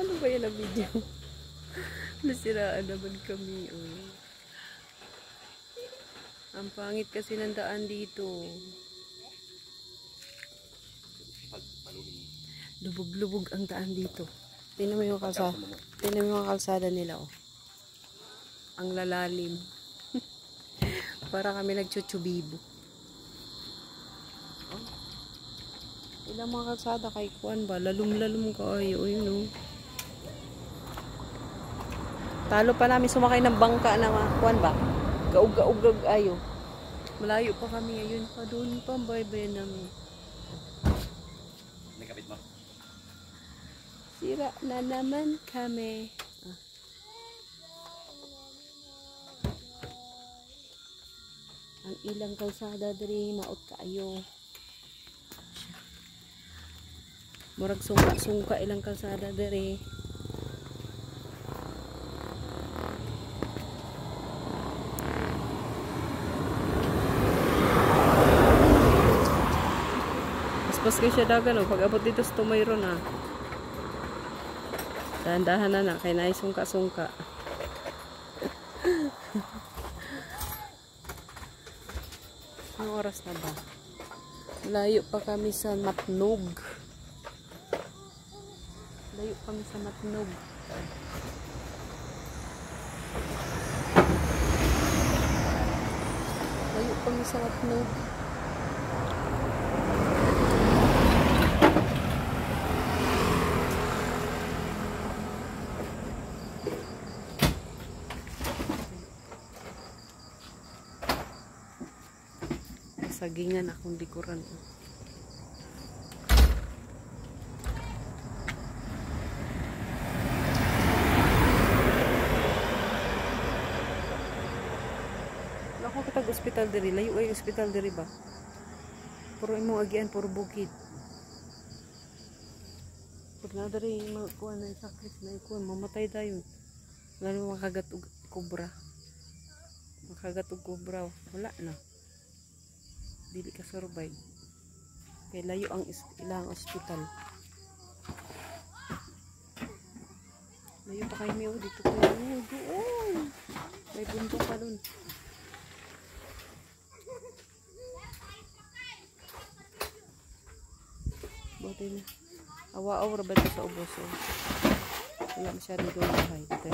Ano ba yan na video? Nasiraan naman kami. Oh. Ang pangit kasi ng daan dito. Lubog-lubog ang daan dito. Tingnan mo yung kalsada. Tingnan mo yung kalsada nila. Oh. Ang lalalim. Para kami nagchuchubibo. Oh. Ilang mga kalsada kay Kuan ba? Lalum-lalum ka. Ay, yun oh. Talo pa namin sumakay ng bangka na Kuan ba? Gaug-gaug ayo. Malayo pa kami ngayon. Pa doon pa baybayan namin. Nakapit mo. Sira na naman kami. Ang ilang kalsada diri maot kaayo. Murag sungka-sungka ilang kalsada diri. Pas kayo siya dagan o pag abot dito sa Tumayro na dahan-dahan na kaya na sungka-sungka. Anong oras na ba? Layo pa kami sa Matnog. Layo kami sa Matnog. Layo kami sa Matnog. Sagingan akong likuran. Ako kitag ospital diri, layo ay ospital diri ba? Puro imo agian puro bukid. Pag na diri kuha na sakit na ikuan mamatay dayon. Lalo makagat og kobra. Makagat og kobra wala na. Dili ka survive kay layo ang ilang ospital. Layo pa kayo miyo dito kayo doon may bundok pa doon. Buti na awa-awa ba ito sa ubos. Wala masyado doon bahay dito.